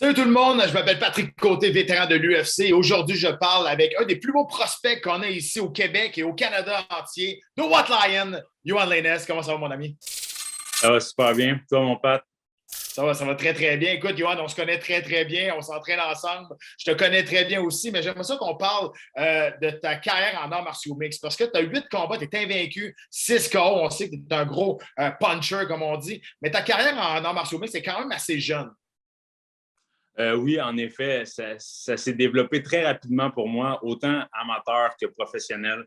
Salut tout le monde, je m'appelle Patrick Côté, vétéran de l'UFC. Aujourd'hui, je parle avec un des plus beaux prospects qu'on a ici au Québec et au Canada entier, The White Lion, Yohan Lainez. Comment ça va, mon ami? Ça va super bien. Toi, mon Pat? Ça va très, très bien. Écoute, Yohan, on se connaît très, très bien. On s'entraîne ensemble. Je te connais très bien aussi, mais j'aimerais ça qu'on parle de ta carrière en arts martiaux mixtes parce que tu as 8 combats, tu es invaincu, 6 KO. On sait que tu es un gros puncher, comme on dit, mais ta carrière en arts martiaux mixtes, c'est quand même assez jeune. Oui, en effet, ça s'est développé très rapidement pour moi, autant amateur que professionnel.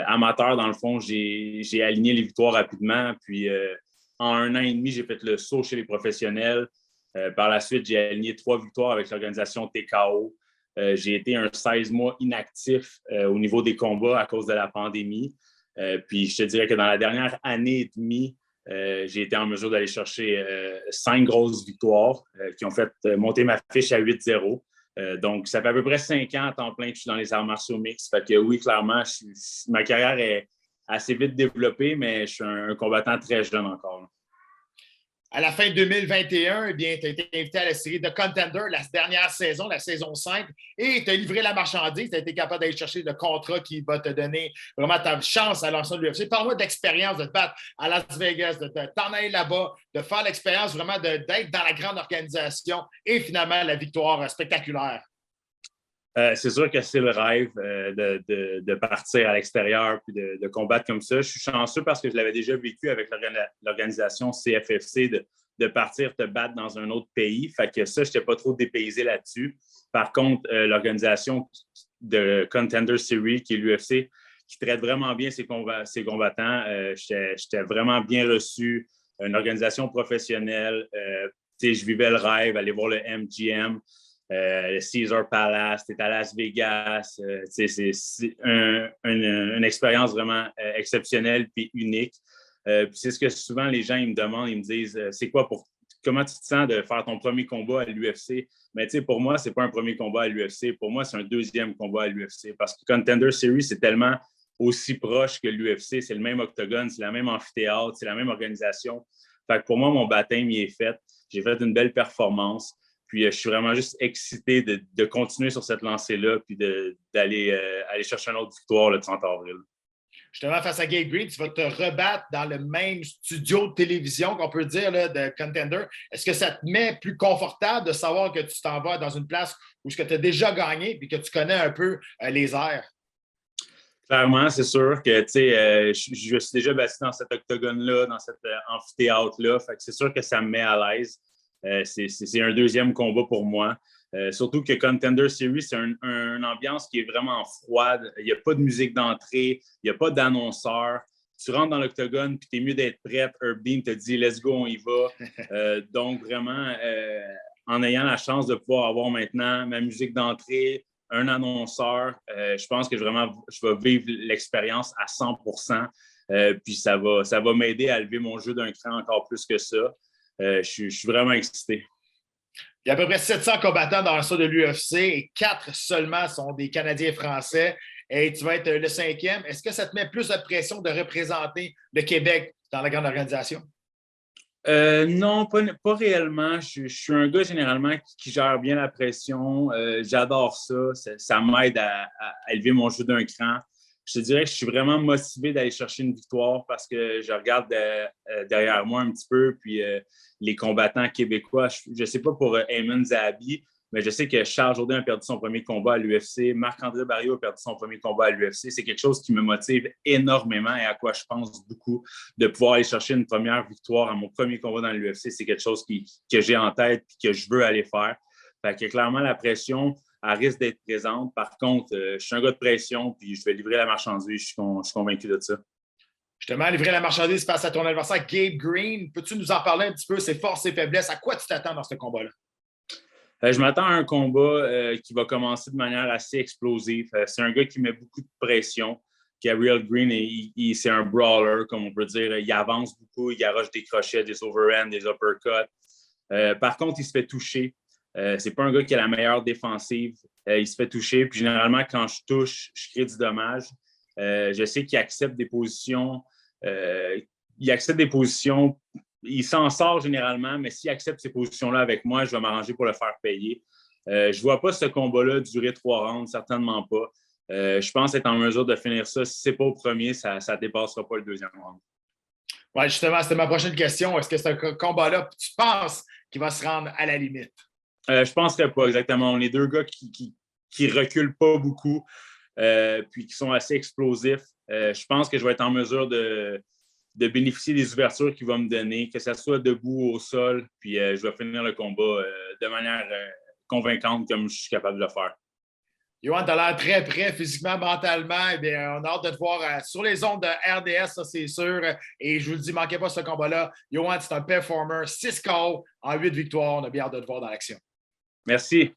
Amateur, dans le fond, j'ai aligné les victoires rapidement. Puis, en 1 an et demi, j'ai fait le saut chez les professionnels. Par la suite, j'ai aligné 3 victoires avec l'organisation TKO. J'ai été un 16 mois inactif au niveau des combats à cause de la pandémie. Puis, je te dirais que dans la dernière année et demie, j'ai été en mesure d'aller chercher 5 grosses victoires qui ont fait monter ma fiche à 8-0. Donc, ça fait à peu près 5 ans à temps plein que je suis dans les arts martiaux mixtes. Fait que oui, clairement, ma carrière est assez vite développée, mais je suis un combattant très jeune encore, là. À la fin 2021, eh bien, tu as été invité à la série de Contender, la dernière saison, la saison 5, et tu as livré la marchandise. Tu as été capable d'aller chercher le contrat qui va te donner vraiment ta chance à l'ensemble de l'UFC. Parle-moi d'expérience de te battre à Las Vegas, de t'en aller là-bas, de faire l'expérience vraiment d'être dans la grande organisation et finalement la victoire spectaculaire. C'est sûr que c'est le rêve de partir à l'extérieur et de combattre comme ça. Je suis chanceux parce que je l'avais déjà vécu avec l'organisation CFFC de partir te battre dans un autre pays. Fait que ça, je n'étais pas trop dépaysé là-dessus. Par contre, l'organisation de Contender Series, qui est l'UFC, qui traite vraiment bien ses combattants, j'étais vraiment bien reçu. Une organisation professionnelle. Je vivais le rêve, aller voir le MGM. Le Caesar Palace, tu es à Las Vegas. C'est une expérience vraiment exceptionnelle et unique. Puis c'est ce que souvent les gens ils me demandent, ils me disent comment tu te sens de faire ton premier combat à l'UFC? Mais pour moi, ce n'est pas un premier combat à l'UFC. Pour moi, c'est un deuxième combat à l'UFC parce que Contender Series, c'est tellement aussi proche que l'UFC. C'est le même octogone, c'est la même amphithéâtre, c'est la même organisation. Fait que pour moi, mon baptême il est fait. J'ai fait une belle performance. Puis je suis vraiment juste excité de continuer sur cette lancée-là puis d'aller aller chercher une autre victoire le 30 avril. Justement, face à Gabe Green, tu vas te rebattre dans le même studio de télévision qu'on peut dire là, de Contender. Est-ce que ça te met plus confortable de savoir que tu t'en vas dans une place où tu as déjà gagné et que tu connais un peu les airs? Clairement, c'est sûr que je suis déjà battu dans cet octogone-là, dans cet amphithéâtre-là. Fait que c'est sûr que ça me met à l'aise. C'est un deuxième combat pour moi. Surtout que Contender Series, c'est une ambiance qui est vraiment froide. Il n'y a pas de musique d'entrée, il n'y a pas d'annonceur. Tu rentres dans l'octogone, puis tu es mieux d'être prête. Herb Dean te dit « let's go, on y va ». Donc, vraiment, en ayant la chance de pouvoir avoir maintenant ma musique d'entrée, un annonceur, je pense que je vais vivre l'expérience à 100%. Puis ça va m'aider à lever mon jeu d'un cran encore plus que ça. Je suis vraiment excité. Il y a à peu près 700 combattants dans le saut de l'UFC et 4 seulement sont des Canadiens français. Et tu vas être le 5e. Est-ce que ça te met plus de pression de représenter le Québec dans la grande organisation? Non, pas réellement. Je suis un gars généralement qui gère bien la pression. J'adore ça. Ça m'aide à élever mon jeu d'un cran. Je te dirais que je suis vraiment motivé d'aller chercher une victoire parce que je regarde derrière moi un petit peu, puis les combattants québécois. Je ne sais pas pour Eamon Zahabi, mais je sais que Charles Jourdain a perdu son premier combat à l'UFC. Marc-André Barriault a perdu son premier combat à l'UFC. C'est quelque chose qui me motive énormément et à quoi je pense beaucoup. De pouvoir aller chercher une première victoire à mon premier combat dans l'UFC, c'est quelque chose que j'ai en tête et que je veux aller faire. Fait que clairement, la pression, elle risque d'être présente. Par contre, je suis un gars de pression puis je vais livrer la marchandise. Je suis convaincu de ça. Justement, livrer la marchandise face à ton adversaire Gabe Green. Peux-tu nous en parler un petit peu, ses forces et faiblesses? À quoi tu t'attends dans ce combat-là? Je m'attends à un combat qui va commencer de manière assez explosive. C'est un gars qui met beaucoup de pression. Gabriel Green, c'est un brawler, comme on peut dire. Il avance beaucoup, il garoche des crochets, des overhands, des uppercuts. Par contre, il se fait toucher. C'est pas un gars qui a la meilleure défensive. Il se fait toucher. Puis généralement, quand je touche, je crée du dommage. Je sais qu'il accepte des positions. Il accepte des positions il s'en sort généralement, mais s'il accepte ces positions-là avec moi, je vais m'arranger pour le faire payer. Je ne vois pas ce combat-là durer 3 rounds, certainement pas. Je pense être en mesure de finir ça. Si ce n'est pas au premier, ça ne dépassera pas le deuxième round. Oui, justement, c'était ma prochaine question. Est-ce que c'est un combat-là, tu penses qu'il va se rendre à la limite? Je ne penserais pas exactement. On est deux gars qui reculent pas beaucoup, puis qui sont assez explosifs. Je pense que je vais être en mesure de bénéficier des ouvertures qu'il va me donner, que ce soit debout ou au sol, puis je vais finir le combat de manière convaincante comme je suis capable de le faire. Yohan, tu as l'air très prêt physiquement, mentalement. Eh bien, on a hâte de te voir sur les ondes de RDS, ça c'est sûr. Et je vous le dis, ne manquez pas ce combat-là. Yohan, c'est un performer, 6 KO en 8 victoires. On a bien hâte de te voir dans l'action. Merci.